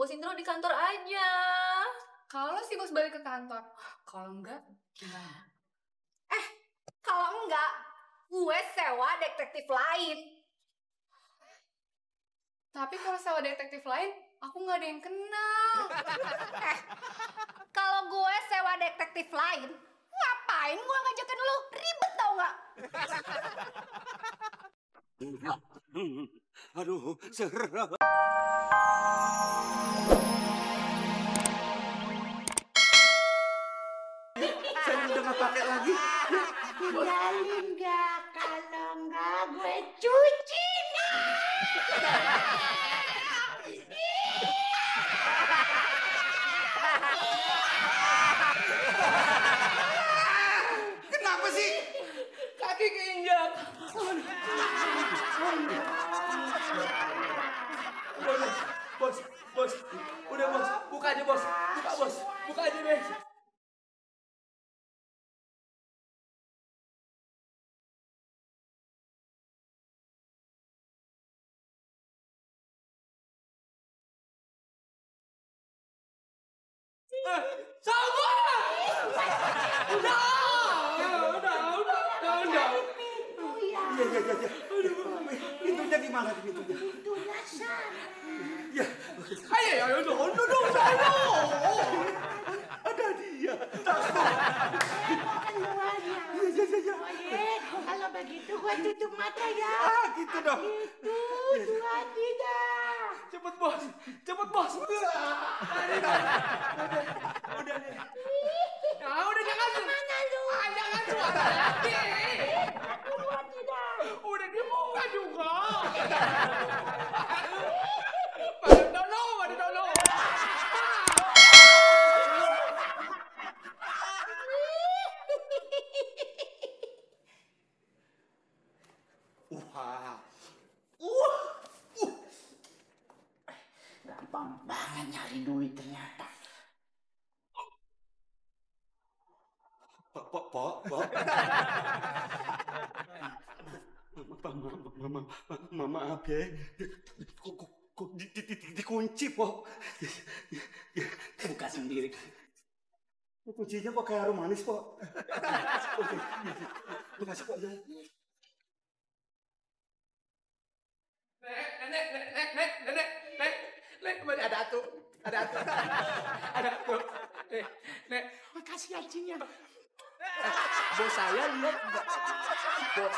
Bos Indro di kantor aja. Kalau si bos balik ke kantor, kalau enggak gimana? Kalau enggak, gue sewa detektif lain. Tapi kalau sewa detektif lain, aku nggak ada yang kenal. Kalau gue sewa detektif lain, ngapain gue ngajakin lu? Ribet tau nggak? Aduh, serem. Saya udah nggak pakai lagi. Tinggalin nggak? Kalau nggak gue cuci nih. Kenapa sih? Kaki keinjak. Bos, udah bos, buka aja bos, buka aja deh. Sama! Udah. Iya. Pintunya gimana pintunya? Pintunya sana. Ya, Ayo, ada dia. Keluarnya. Iya. Kalau begitu gue tutup mata ya. Gitu dong. Itu tidak. Cepet bos. Udah deh. Nah, udah jangan. Mana lu? Jangan suara lagi. Keluar tidak. Udah dibuka juga. Pada tolong. Gampang banget nyari duit ternyata. Maaf ya. Kok dikunci, Pok? Buka sendiri. Kuncinya kok kayak harum manis, Pok? Oke. Makasih, Pok. Nek, ada atu. Nek, makasih anjingnya. Bos saya lihat enggak? Bos.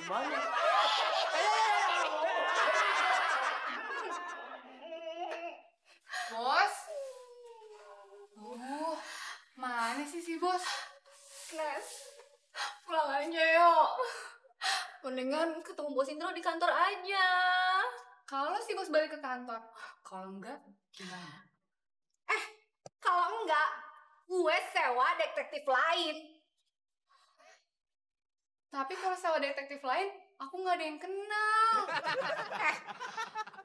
Mana? Bos? Mana sih si bos? Nes, pulang aja yuk. Mendingan ketemu Bos Indro di kantor aja. Kalau si bos balik ke kantor, kalau enggak gimana? Kalau enggak, gue sewa detektif lain. Tapi kalau sewa detektif lain, aku nggak ada yang kenal.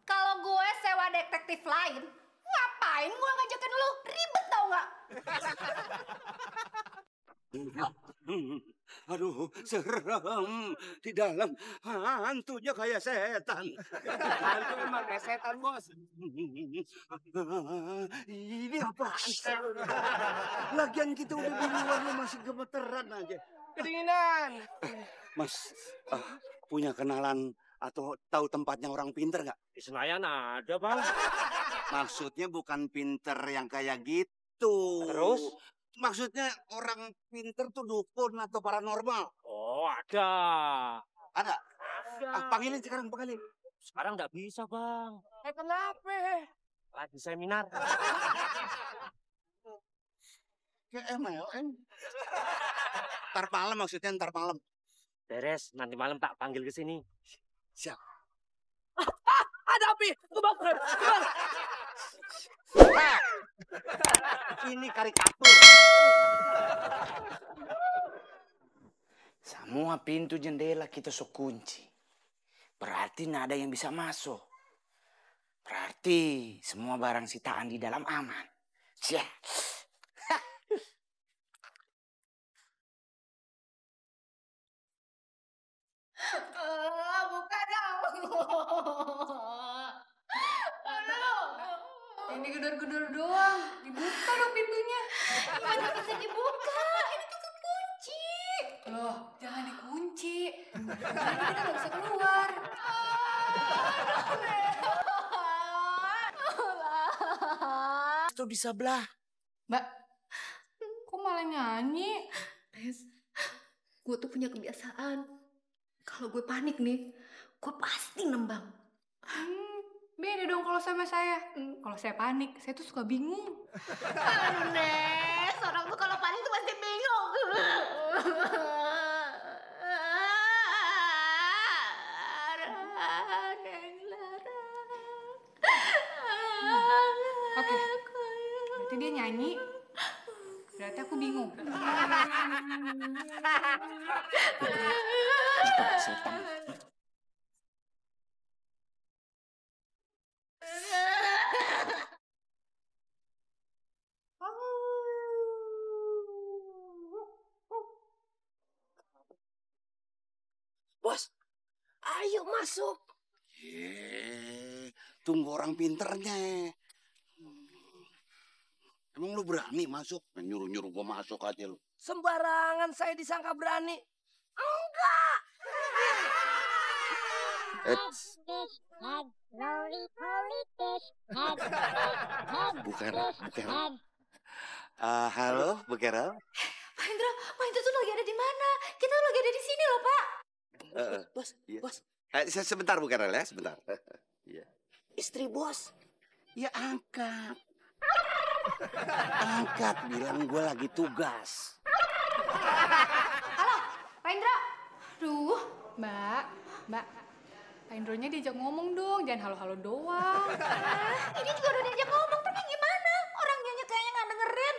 Kalau gue sewa detektif lain, ngapain gue ngajakin lu? Ribet tau nggak? Aduh, serem. Di dalam hantunya kayak setan. Hantu emang kayak setan, bos. Ini apaan? Lagian kita udah di luar, lu masih gemeteran aja. Kedinginan. Mas, punya kenalan atau tahu tempatnya orang pinter nggak? Di Senayan ada, Bang. Maksudnya bukan pinter yang kayak gitu. Terus? Maksudnya orang pinter tuh dukun atau paranormal. Oh, ada. Ada? Ada. Panggilin sekarang, panggilin. Sekarang nggak bisa, Bang. Kenapa? Lagi seminar. Kayak MLM. Ntar malam maksudnya, ntar malam. Beres, nanti malam tak panggil ke sini. Siap. Ada api! Kebakaran! Ini karikatur. Semua pintu jendela kita kunci. Berarti nggak ada yang bisa masuk. Berarti semua barang sitaan di dalam aman. Siap. Buka dong. Yang digedor-gedor doang. Dibuka dong pintunya. Gimana bisa dibuka? Ini tuh kekunci. Loh, jangan dikunci. Jadi kita nggak bisa keluar. Itu di sebelah. Mbak, kok malah nyanyi? Res, gue tuh punya kebiasaan. Kalau gue panik nih, gue pasti nembang. Beda dong kalau sama saya. Kalau saya panik, saya tuh suka bingung. Aduh, Nes, orang tuh kalau panik tuh pasti bingung. Oke, berarti dia nyanyi. Berarti aku bingung. Setan. Bos, ayo masuk. Tunggu orang pinternya. Emang lu berani masuk? Nyuruh-nyuruh gua masuk aja lu. Sembarangan saya disangka berani. Bukan. Halo, Bu Carol. Pak Indra tuh lagi ada di mana? Kita lagi ada di sini loh, Pak. Bos, Iya. bos, Sebentar, Bu Carol ya, sebentar. Iya. istri bos. Ya angkat. Angkat, bilang gue lagi tugas. Halo, Pak Indra. Aduh, Mbak. Pak Indronya diajak ngomong dong, jangan halo-halo doang. Ini juga udah diajak ngomong, tapi gimana? Orangnya kayaknya nggak dengerin.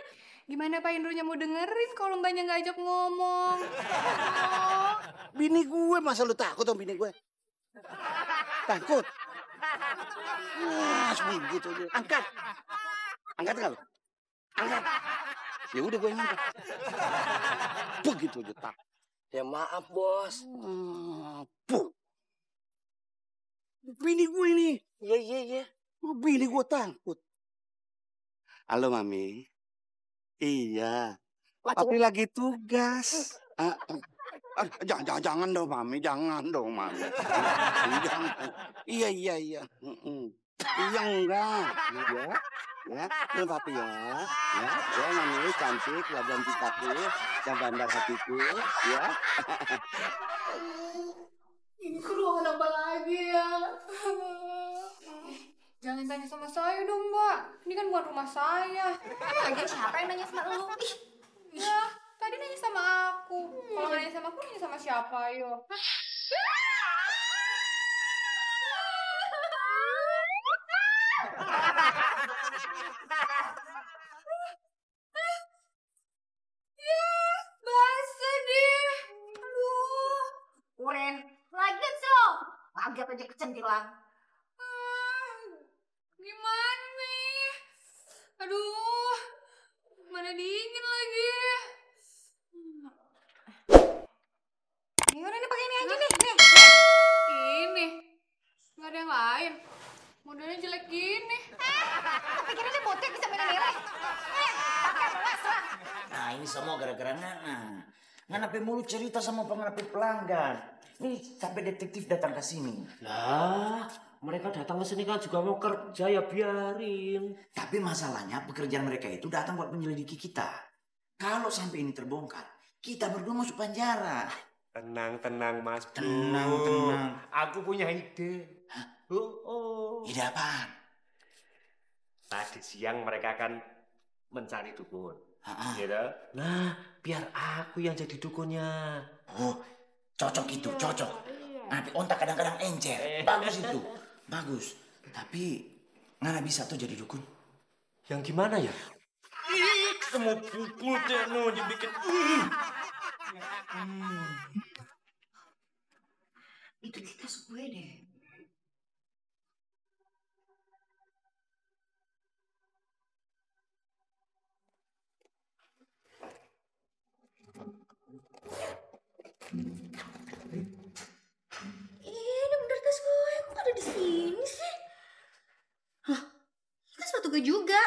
Gimana Pak Indronya mau dengerin kalau Mbaknya nggak ajak ngomong? Bini gue, masa lu takut sama bini gue? Takut? Begitu aja. Angkat. Angkat nggak lu? Angkat. Ya udah gue yang angkat. Begitu aja tak. Ya maaf bos. Puh. Bini gue ini. Iya. Bini gue takut. Halo Mami. Iya. Tapi lagi tugas. Jangan dong Mami. Jangan dong Mami. Jangan. Iya. Iya enggak. Ya. Ini Papi ya. Ya Mami cantik. Labuan cintaku. Yang bandar hatiku. Ya. Ini keruangan apa lagi ya? Jangan tanya sama saya dong, Mbak. Ini kan bukan rumah saya. Lagian siapa yang nanya sama lu? Ih, Ya, tadi nanya sama aku. Kalau nggak nanya sama aku, nanya sama siapa, ayo? Basah deh. Aduh. Uren, lagian sih lo. Kaget aja kecentilan. Gimana nih? Aduh. Mana dingin lagi. Ini udah nih pakai ini aja nih. Nih. Ini. Nggak ada yang lain. Modelnya jelek gini. Pikir ini botek bisa beda nilai. Pakai belas lah. Nah ini semua gara-gara Nana. Nana mulu cerita sama penerapi pelanggan. Nih sampai detektif datang ke sini. Lah, mereka datang ke sini kan juga mau kerja, ya biarin. Tapi masalahnya pekerjaan mereka itu datang buat menyelidiki kita. Kalau sampai ini terbongkar, kita berdua masuk penjara. Tenang Mas Bro. Tenang. Aku punya ide. Ide apaan? Tadi siang mereka akan mencari dukun. Ha-ha. Gitu. Nah, biar aku yang jadi dukunnya. Oh, cocok itu, cocok. Tapi ontak kadang-kadang encer. Bagus itu, bagus. Tapi Nana bisa tuh jadi dukun. Yang gimana ya? Kamu pukul deh, no, dibikin. Itu kita gue deh. Ini bener tas gue, kok ada di sini sih? Hah, ini kan sepatu gue gue juga.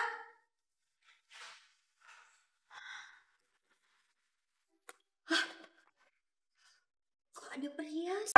Hah? Kok ada perhiasan?